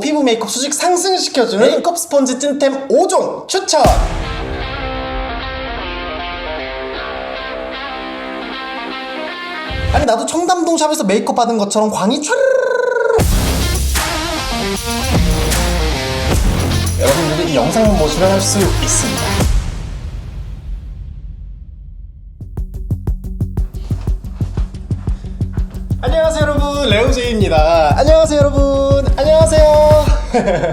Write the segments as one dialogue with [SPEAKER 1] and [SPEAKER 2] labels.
[SPEAKER 1] 피부 메이크업 수직 상승시켜주는 메이크업 스펀지 찐템 5종 추천! 아니 나도 청담동 샵에서 메이크업 받은 것처럼 광이 촤르르르. 여러분들도 이 영상만 보시면 할 수 있습니다. 안녕하세요 여러분, 레오제이입니다. 안녕하세요 여러분, 안녕하세요.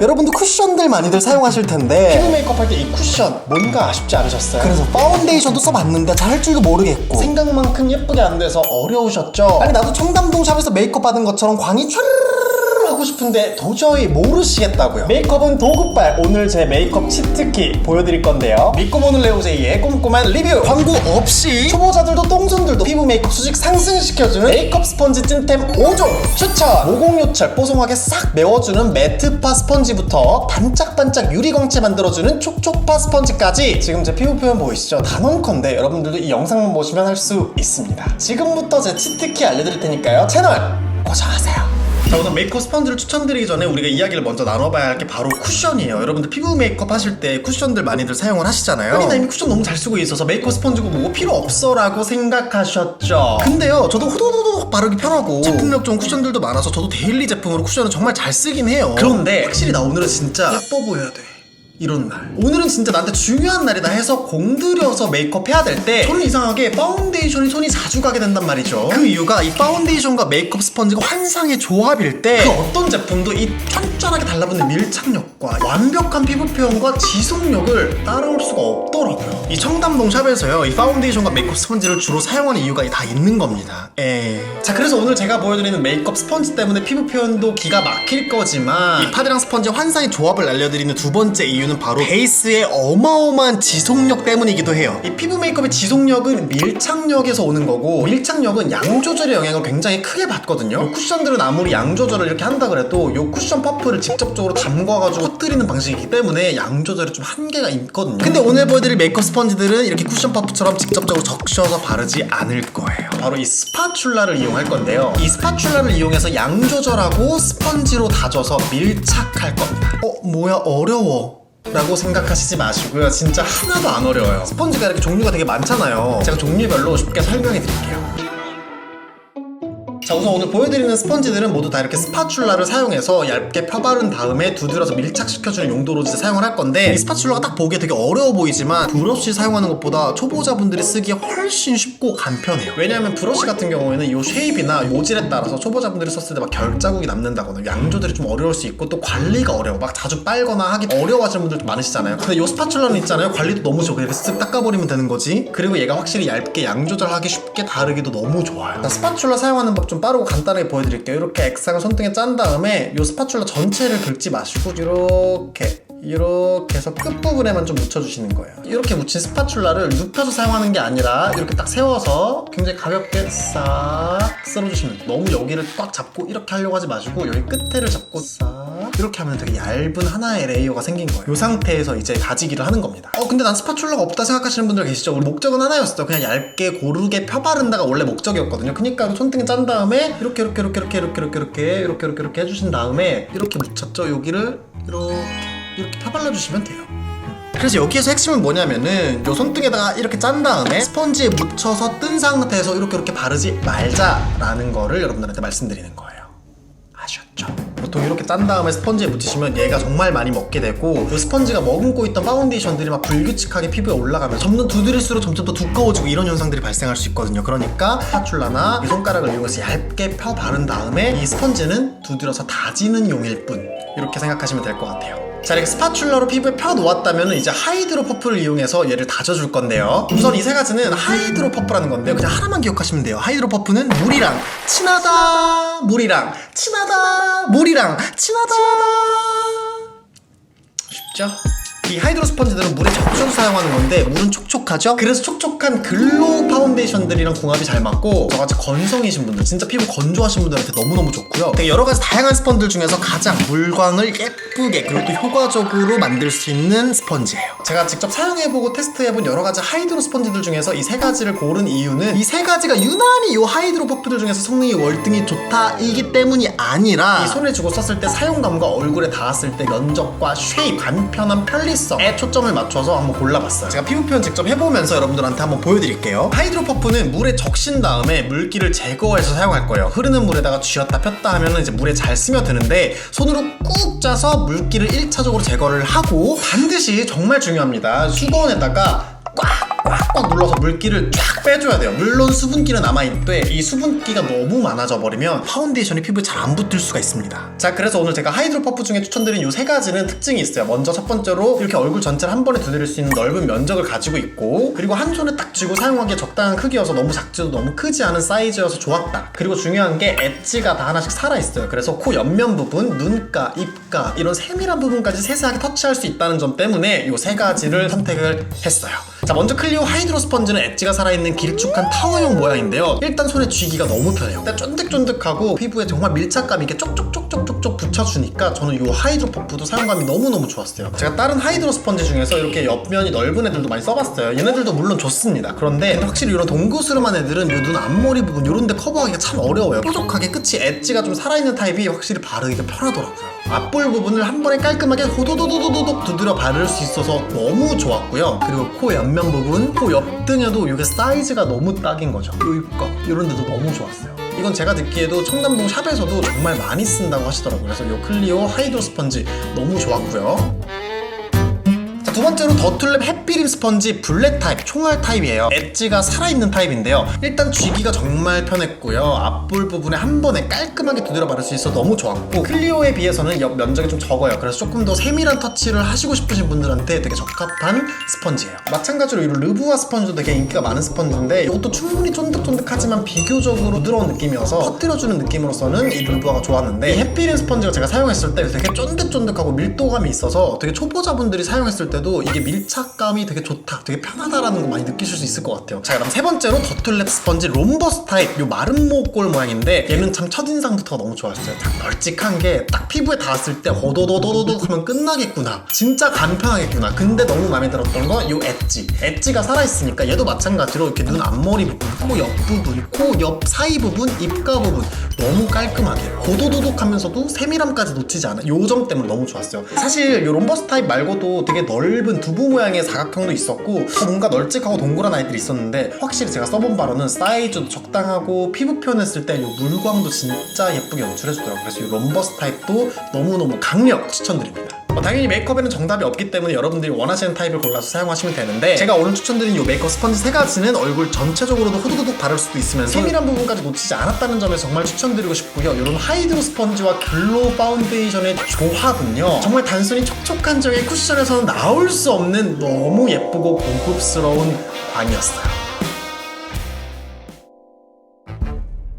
[SPEAKER 1] 여러분도 쿠션들 많이들 사용하실 텐데 피부 메이크업 할 때 이 쿠션 뭔가 아쉽지 않으셨어요? 그래서 파운데이션도 써봤는데 잘 할 줄도 모르겠고 생각만큼 예쁘게 안 돼서 어려우셨죠? 아니 나도 청담동 샵에서 메이크업 받은 것처럼 광이 촤르르 하고 싶은데 도저히 모르시겠다고요. 메이크업은 도구빨. 오늘 제 메이크업 치트키 보여드릴 건데요. 믿고 보는 레오제이의 꼼꼼한 리뷰, 광고 없이 초보자들도 똥손들도 피부 메이크업 수직 상승시켜주는 메이크업 스펀지 찐템 5종 추천! 모공요철 뽀송하게 싹 메워주는 매트파 스펀지부터 반짝반짝 유리광채 만들어주는 촉촉파 스펀지까지 지금 제 피부 표현 보이시죠? 단언컨대 여러분들도 이 영상만 보시면 할 수 있습니다. 지금부터 제 치트키 알려드릴 테니까요, 채널 고정하세요. 자, 우선 메이크업 스펀지를 추천드리기 전에 우리가 이야기를 먼저 나눠봐야 할 게 바로 쿠션이에요. 여러분들 피부 메이크업 하실 때 쿠션들 많이들 사용을 하시잖아요. 아니 나 이미 쿠션 너무 잘 쓰고 있어서 메이크업 스펀지고 뭐고 필요 없어 라고 생각하셨죠? 근데요, 저도 후두두둑 바르기 편하고 제품력 좋은 쿠션들도 많아서 저도 데일리 제품으로 쿠션을 정말 잘 쓰긴 해요. 그런데 확실히 나 오늘은 진짜 예뻐 보여야 돼, 이런 날. 오늘은 진짜 나한테 중요한 날이다 해서 공들여서 메이크업 해야 될 때 저는 이상하게 파운데이션이 손이 자주 가게 된단 말이죠. 그 이유가 이 파운데이션과 메이크업 스펀지가 환상의 조합일 때 그 어떤 제품도 이 쫀쫀하게 달라붙는 밀착력과 완벽한 피부 표현과 지속력을 따라올 수가 없더라고요. 이 청담동 샵에서요, 이 파운데이션과 메이크업 스펀지를 주로 사용하는 이유가 다 있는 겁니다. 자, 그래서 오늘 제가 보여드리는 메이크업 스펀지 때문에 피부 표현도 기가 막힐 거지만 이 파데랑 스펀지의 환상의 조합을 알려드리는 두 번째 이유는 바로 베이스의 어마어마한 지속력 때문이기도 해요. 이 피부 메이크업의 지속력은 밀착력에서 오는 거고, 밀착력은 양 조절의 영향을 굉장히 크게 받거든요. 이 쿠션들은 아무리 양 조절을 이렇게 한다 그래도 이 쿠션 퍼프를 직접적으로 담궈가지고 흩뜨리는 방식이기 때문에 양 조절에 좀 한계가 있거든요. 근데 오늘 보여드릴 메이크업 스펀지들은 이렇게 쿠션 퍼프처럼 직접적으로 적셔서 바르지 않을 거예요. 바로 이 스파츌라를 이용할 건데요. 이 스파츌라를 이용해서 양 조절하고 스펀지로 다져서 밀착할 겁니다. 뭐야 어려워 라고 생각하시지 마시고요. 진짜 하나도 안 어려워요. 스펀지가 이렇게 종류가 되게 많잖아요. 제가 종류별로 쉽게 설명해 드릴게요. 자, 우선 오늘 보여드리는 스펀지들은 모두 다 이렇게 스파츌라를 사용해서 얇게 펴바른 다음에 두드려서 밀착시켜주는 용도로 이제 사용을 할 건데, 이 스파츌라가 딱 보기에 되게 어려워 보이지만 브러쉬 사용하는 것보다 초보자분들이 쓰기에 훨씬 쉽고 간편해요. 왜냐하면 브러쉬 같은 경우에는 이 쉐입이나 모질에 따라서 초보자분들이 썼을 때 막 결자국이 남는다거나 양 조절이 좀 어려울 수 있고 또 관리가 어려워, 막 자주 빨거나 하기 어려워하시는 분들도 많으시잖아요. 근데 이 스파츌라는 있잖아요, 관리도 너무 좋고 이렇게 쓱 닦아버리면 되는 거지. 그리고 얘가 확실히 얇게 양 조절하기 쉽게 다르기도 너무 좋아요. 자, 스파츌라 사용하는 법 좀 빠르고 간단하게 보여드릴게요. 이렇게 액상을 손등에 짠 다음에 이 스파츌라 전체를 긁지 마시고 이렇게 해서 끝부분에만 좀 묻혀주시는 거예요. 이렇게 묻힌 스파츌라를 눕혀서 사용하는 게 아니라 이렇게 딱 세워서 굉장히 가볍게 싹 쓸어주시면 돼요. 너무 여기를 꽉 잡고 이렇게 하려고 하지 마시고 여기 끝에를 잡고 싹 이렇게 하면 되게 얇은 하나의 레이어가 생긴 거예요. 이 상태에서 이제 다지기를 하는 겁니다. 근데 난 스파츌라가 없다 생각하시는 분들 계시죠? 우리 목적은 하나였어. 그냥 얇게 고르게 펴바른다가 원래 목적이었거든요. 그러니까 손등에 짠 다음에 이렇게 해주신 다음에 이렇게 묻혔죠? 여기를 이렇게 펴발라주시면 돼요. 그래서 여기에서 핵심은 뭐냐면은 요 손등에다가 이렇게 짠 다음에 스펀지에 묻혀서 뜬 상태에서 이렇게 바르지 말자라는 거를 여러분들한테 말씀드리는 거예요. 아셨죠? 보통 이렇게 짠 다음에 스펀지에 묻히시면 얘가 정말 많이 먹게 되고 이 스펀지가 머금고 있던 파운데이션들이 막 불규칙하게 피부에 올라가면 점점 두드릴수록 점점 더 두꺼워지고 이런 현상들이 발생할 수 있거든요. 그러니까 스파츌라나 이 손가락을 이용해서 얇게 펴 바른 다음에 이 스펀지는 두드려서 다지는 용일 뿐, 이렇게 생각하시면 될 것 같아요. 자, 이렇게 스파츌라로 피부에 펴 놓았다면 이제 하이드로 퍼프를 이용해서 얘를 다져줄 건데요. 우선 이 세 가지는 하이드로 퍼프라는 건데요, 그냥 하나만 기억하시면 돼요. 하이드로 퍼프는 물이랑 친하다, 물이랑 친하다, 물이랑 친하다. 쉽죠? 이 하이드로 스펀지들은 물에 적셔서 사용하는 건데 물은 촉촉하죠? 그래서 촉촉한 글로우 파운데이션들이랑 궁합이 잘 맞고 저같이 건성이신 분들, 진짜 피부 건조하신 분들한테 너무너무 좋고요. 되게 여러 가지 다양한 스펀지들 중에서 가장 물광을 예쁘게 그리고 또 효과적으로 만들 수 있는 스펀지예요. 제가 직접 사용해보고 테스트해본 여러 가지 하이드로 스펀지들 중에서 이 세 가지를 고른 이유는 이 세 가지가 유난히 이 하이드로 퍼프들 중에서 성능이 월등히 좋다이기 때문이 아니라 이 손에 쥐고 썼을 때 사용감과 얼굴에 닿았을 때 면적과 쉐입, 간편한 편리성에 초점을 맞춰서 한번 골라봤어요. 제가 피부 표현 직접 해보면서 여러분들한테 한번 보여드릴게요. 하이드로 퍼프는 물에 적신 다음에 물기를 제거해서 사용할 거예요. 흐르는 물에다가 쥐었다 폈다 하면 이제 물에 잘 스며드는데 손으로 꾹 짜서 물기를 1차적으로 제거를 하고 반드시 정말 중요합니다. 수건에다가 꽉꽉 눌러서 물기를 쫙 빼줘야 돼요. 물론 수분기는 남아있는데 이 수분기가 너무 많아져 버리면 파운데이션이 피부에 잘 안 붙을 수가 있습니다. 자, 그래서 오늘 제가 하이드로 퍼프 중에 추천드린 이 세 가지는 특징이 있어요. 먼저 첫 번째로 이렇게 얼굴 전체를 한 번에 두드릴 수 있는 넓은 면적을 가지고 있고, 그리고 한 손에 딱 쥐고 사용하기에 적당한 크기여서 너무 작지도 너무 크지 않은 사이즈여서 좋았다. 그리고 중요한 게 엣지가 다 하나씩 살아있어요. 그래서 코 옆면 부분, 눈가, 입가 이런 세밀한 부분까지 세세하게 터치할 수 있다는 점 때문에 이 세 가지를 선택을 했어요. 자, 먼저 클리오 하이드로 스펀지는 엣지가 살아있는 길쭉한 타워형 모양인데요. 일단 손에 쥐기가 너무 편해요. 일단 쫀득쫀득하고 피부에 정말 밀착감 있게 쪽쪽쪽쪽쪽쪽 붙여주니까 저는 이 하이드로 퍼프도 사용감이 너무너무 좋았어요. 제가 다른 하이드로 스펀지 중에서 이렇게 옆면이 넓은 애들도 많이 써봤어요. 얘네들도 물론 좋습니다. 그런데 확실히 이런 동그스름한 애들은 이 눈 앞머리 부분 이런 데 커버하기가 참 어려워요. 뾰족하게 끝이 엣지가 좀 살아있는 타입이 확실히 바르기가 편하더라고요. 앞볼 부분을 한 번에 깔끔하게 호도도도도도독 두드려 바를 수 있어서 너무 좋았고요. 그리고 코 옆면 부분, 코 옆등에도 이게 사이즈가 너무 딱인 거죠. 요 입가 이런 데도 너무 좋았어요. 이건 제가 듣기에도 청담동 샵에서도 정말 많이 쓴다고 하시더라고요. 그래서 요 클리오 하이드로 스펀지 너무 좋았고요. 두 번째로 더툴랩 햇비림 스펀지 블랙 타입, 총알 타입이에요. 엣지가 살아있는 타입인데요. 일단 쥐기가 정말 편했고요. 앞볼 부분에 한 번에 깔끔하게 두드려 바를 수 있어 너무 좋았고, 클리오에 비해서는 옆 면적이 좀 적어요. 그래서 조금 더 세밀한 터치를 하시고 싶으신 분들한테 되게 적합한 스펀지예요. 마찬가지로 이 르부아 스펀지도 되게 인기가 많은 스펀지인데 이것도 충분히 쫀득쫀득하지만 비교적으로 부드러운 느낌이어서 터뜨려주는 느낌으로서는 이 르부아가 좋았는데, 이 햇비림 스펀지가 제가 사용했을 때 되게 쫀득쫀득하고 밀도감이 있어서 되게 초보자분들이 사용했을 때 이게 밀착감이 되게 좋다, 되게 편하다라는 거 많이 느끼실 수 있을 것 같아요. 자, 그럼 세 번째로 더툴랩 스펀지 롬버스 타입, 요 마른 모꼴 모양인데 얘는 참 첫인상부터 너무 좋았어요. 딱 널찍한 게 딱 피부에 닿았을 때 호도도도도도 하면 끝나겠구나, 진짜 간편하겠구나. 근데 너무 마음에 들었던 건 요 엣지가 살아있으니까 얘도 마찬가지로 이렇게 눈 앞머리 부분, 코 옆 부분, 코 옆 사이 부분, 입가 부분 너무 깔끔하게 호도도독하면서도 세밀함까지 놓치지 않아. 요 점 때문에 너무 좋았어요. 사실 요 롬버스 타입 말고도 되게 넓은 두부 모양의 사각형도 있었고 뭔가 널찍하고 동그란 아이들이 있었는데, 확실히 제가 써본 바로는 사이즈도 적당하고 피부 표현했을 때 이 물광도 진짜 예쁘게 연출해주더라고요. 그래서 이 롬버스 타입도 너무너무 강력 추천드립니다. 당연히 메이크업에는 정답이 없기 때문에 여러분들이 원하시는 타입을 골라서 사용하시면 되는데, 제가 오늘 추천드린 이 메이크업 스펀지 세 가지는 얼굴 전체적으로도 호두두둑 바를 수도 있으면서 세밀한 부분까지 놓치지 않았다는 점에서 정말 추천드리고 싶고요. 이런 하이드로 스펀지와 글로우 파운데이션의 조합은요, 정말 단순히 촉촉한 적의 쿠션에서는 나올 수 없는 너무 예쁘고 고급스러운 광이었어요.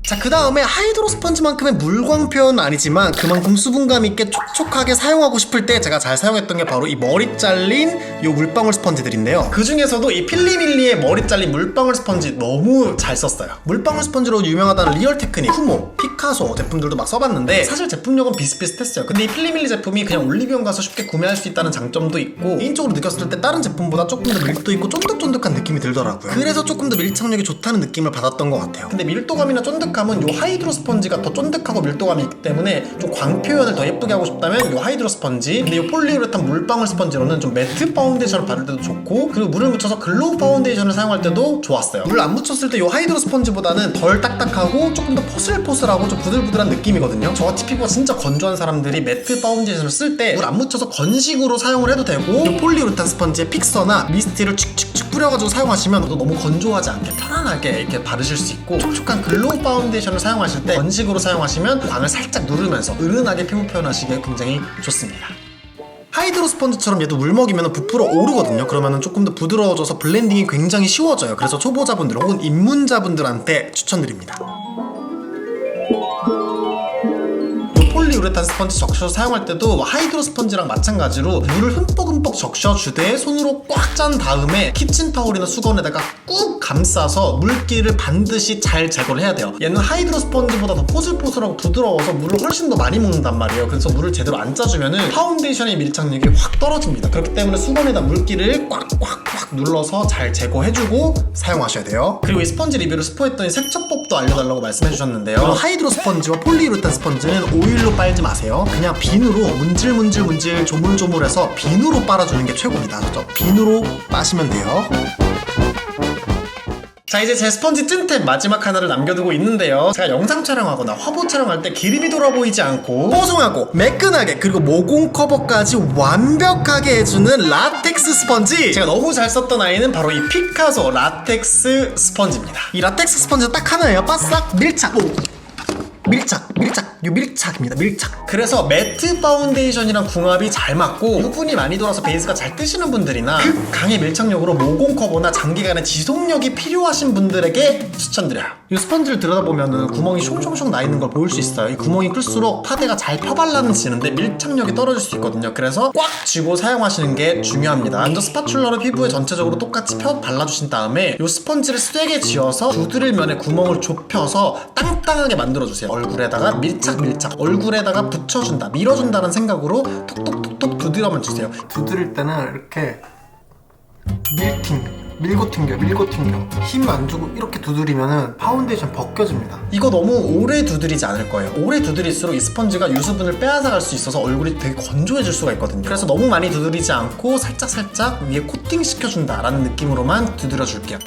[SPEAKER 1] 자, 그 다음에 하이드로 스펀지만큼의 물광 표현은 아니지만 그만큼 수분감 있게 촉촉하게 사용하고 싶을 때 제가 잘 사용했던 게 바로 이 머리 잘린 요 물방울 스펀지들인데요. 그 중에서도 이 필리밀리의 머리 잘린 물방울 스펀지 너무 잘 썼어요. 물방울 스펀지로 유명하다는 리얼 테크닉, 쿠모, 피카소 제품들도 막 써봤는데 사실 제품력은 비슷비슷했어요. 근데 이 필리밀리 제품이 그냥 올리브영 가서 쉽게 구매할 수 있다는 장점도 있고, 개인적으로 느꼈을 때 다른 제품보다 조금 더 밀도 있고 쫀득쫀득한 느낌이 들더라고요. 그래서 조금 더 밀착력이 좋다는 느낌을 받았던 것 같아요. 근데 밀도감이나 쫀득함은 요 하이드로 스펀지가 더 쫀득하고 밀도감이 있기 때문에 좀 광 표현을 더 예쁘게 하고 싶다면 요 하이드로 스펀지, 근데 요 폴리우레탄 물방울 스펀지로는 좀 매트 파운데이션을 바를 때도 좋고, 그리고 물을 묻혀서 글로우 파운데이션을 사용할 때도 좋았어요. 물 안 묻혔을 때 요 하이드로 스펀지보다는 덜 딱딱하고 조금 더 포슬포슬하고 좀 부들부들한 느낌이거든요. 저같이 피부가 진짜 건조한 사람들이 매트 파운데이션을 쓸 때 물 안 묻혀서 건식으로 사용을 해도 되고, 요 폴리우레탄 스펀지에 픽서나 미스티를 축축축 뿌려가지고 사용하시면 또 너무 건조하지 않게 편안하게 이렇게 바르실 수 있고, 촉촉한 글로우 파운데이션을 사용하실 때 건식으로 사용하시면 광을 살짝 누르면서 은은하게 피부 표현하시기에 굉장히 좋습니다. 하이드로 스펀지처럼 얘도 물 먹이면 부풀어 오르거든요. 그러면 조금 더 부드러워져서 블렌딩이 굉장히 쉬워져요. 그래서 초보자분들 혹은 입문자분들한테 추천드립니다. 폴리우레탄 스펀지 적셔서 사용할 때도 하이드로 스펀지랑 마찬가지로 물을 흠뻑 적셔주되 손으로 꽉 짠 다음에 키친타올이나 수건에다가 꾹 감싸서 물기를 반드시 잘 제거를 해야 돼요. 얘는 하이드로 스펀지보다 더 포슬포슬하고 부드러워서 물을 훨씬 더 많이 먹는단 말이에요. 그래서 물을 제대로 안 짜주면은 파운데이션의 밀착력이 확 떨어집니다. 그렇기 때문에 수건에다 물기를 꽉꽉꽉 눌러서 잘 제거해주고 사용하셔야 돼요. 그리고 이 스펀지 리뷰를 스포했더니 세척법도 알려달라고 말씀해주셨는데요. 하이드로 스펀지와 폴리우레탄 스펀지는 오일로 빨지 마세요. 그냥 비누로 문질문질 조물조물해서 비누로 빨아주는 게 최고입니다. 그렇죠? 비누로 빠시면 돼요. 자, 이제 제 스펀지 찐템 마지막 하나를 남겨두고 있는데요. 제가 영상 촬영하거나 화보 촬영할 때 기름이 돌아 보이지 않고 뽀송하고 매끈하게 그리고 모공 커버까지 완벽하게 해주는 라텍스 스펀지. 제가 너무 잘 썼던 아이는 바로 이 피카소 라텍스 스펀지입니다. 이 라텍스 스펀지는 딱 하나예요. 바싹 밀착. 밀착입니다. 밀착. 그래서 매트 파운데이션이랑 궁합이 잘 맞고 유분이 많이 돌아서 베이스가 잘 뜨시는 분들이나 강의 밀착력으로 모공 커버나 장기간의 지속력이 필요하신 분들에게 추천드려요. 이 스펀지를 들여다보면은 구멍이 숑숑숑 나 있는 걸 보일 수 있어요. 이 구멍이 클수록 파데가 잘 펴발라는 지는데 밀착력이 떨어질 수 있거든요. 그래서 꽉 쥐고 사용하시는 게 중요합니다. 먼저 스파츌러로 피부에 전체적으로 똑같이 펴 발라주신 다음에 이 스펀지를 세게 쥐어서 두드릴 면에 구멍을 좁혀서 땅땅하게 만들어주세요. 얼굴에다가 밀착 얼굴에다가 붙여준다, 밀어준다는 생각으로 톡톡톡톡 두드려만 주세요. 두드릴 때는 이렇게 밀고 튕겨 힘 안 주고 이렇게 두드리면은 파운데이션 벗겨집니다. 이거 너무 오래 두드리지 않을 거예요. 오래 두드릴수록 이 스펀지가 유수분을 빼앗아갈 수 있어서 얼굴이 되게 건조해질 수가 있거든요. 그래서 너무 많이 두드리지 않고 살짝 위에 코팅 시켜준다라는 느낌으로만 두드려 줄게요.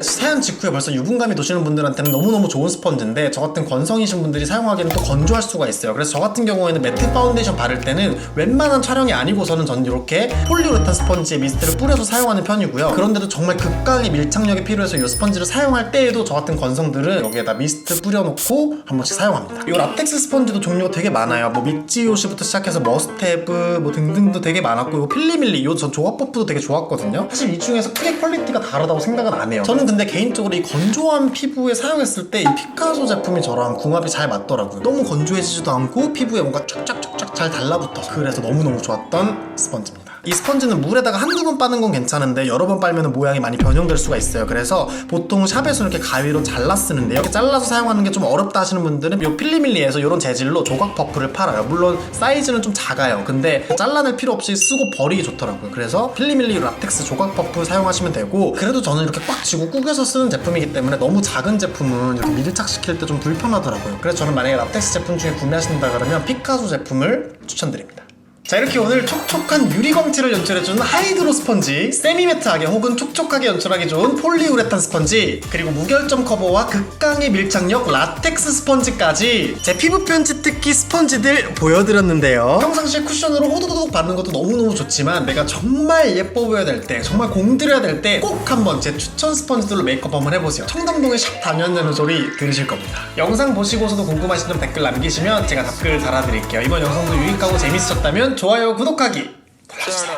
[SPEAKER 1] 세안 직후에 벌써 유분감이 도시는 분들한테는 너무너무 좋은 스펀지인데 저 같은 건성이신 분들이 사용하기에는 또 건조할 수가 있어요. 그래서 저 같은 경우에는 매트 파운데이션 바를 때는 웬만한 촬영이 아니고서는 저는 이렇게 폴리우레탄 스펀지에 미스트를 뿌려서 사용하는 편이고요. 그런데도 정말 극강의 밀착력이 필요해서 이 스펀지를 사용할 때에도 저 같은 건성들은 여기에다 미스트 뿌려놓고 한 번씩 사용합니다. 이 라텍스 스펀지도 종류가 되게 많아요. 뭐 미찌요시부터 시작해서 머스테브 뭐 등등도 되게 많았고, 이 필리밀리 이 전 조합 버프도 되게 좋았거든요. 사실 이 중에서 크게 퀄리티가 다르다고 생각은 안 해요. 저는 근데 개인적으로 이 건조한 피부에 사용했을 때 이 피카소 제품이 저랑 궁합이 잘 맞더라고요. 너무 건조해지지도 않고 피부에 뭔가 쫙쫙쫙쫙 잘 달라붙어서, 그래서 너무너무 좋았던 스펀지입니다. 이 스펀지는 물에다가 한두 번 빠는 건 괜찮은데 여러 번 빨면 모양이 많이 변형될 수가 있어요. 그래서 보통 샵에서 이렇게 가위로 잘라 쓰는데 이렇게 잘라서 사용하는 게 좀 어렵다 하시는 분들은 이 필리밀리에서 이런 재질로 조각 퍼프를 팔아요. 물론 사이즈는 좀 작아요. 근데 잘라낼 필요 없이 쓰고 버리기 좋더라고요. 그래서 필리밀리 라텍스 조각 퍼프 사용하시면 되고, 그래도 저는 이렇게 꽉 쥐고 꾸겨서 쓰는 제품이기 때문에 너무 작은 제품은 이렇게 밀착시킬 때 좀 불편하더라고요. 그래서 저는 만약에 라텍스 제품 중에 구매하신다 그러면 피카소 제품을 추천드립니다. 자, 이렇게 오늘 촉촉한 유리광채를 연출해주는 하이드로 스펀지, 세미매트하게 혹은 촉촉하게 연출하기 좋은 폴리우레탄 스펀지, 그리고 무결점 커버와 극강의 밀착력 라텍스 스펀지까지 제 피부 편지 특기 스펀지들 보여드렸는데요. 평상시에 쿠션으로 호두두둑 바르는 것도 너무너무 좋지만 내가 정말 예뻐 보여야 될 때, 정말 공들여야 될 때 꼭 한번 제 추천 스펀지들로 메이크업 한번 해보세요. 청담동에 샵 다녔다는 소리 들으실 겁니다. 영상 보시고서도 궁금하신 점 댓글 남기시면 제가 답글 달아드릴게요. 이번 영상도 유익하고 재밌으셨다면 좋아요, 구독하기 눌러주세요.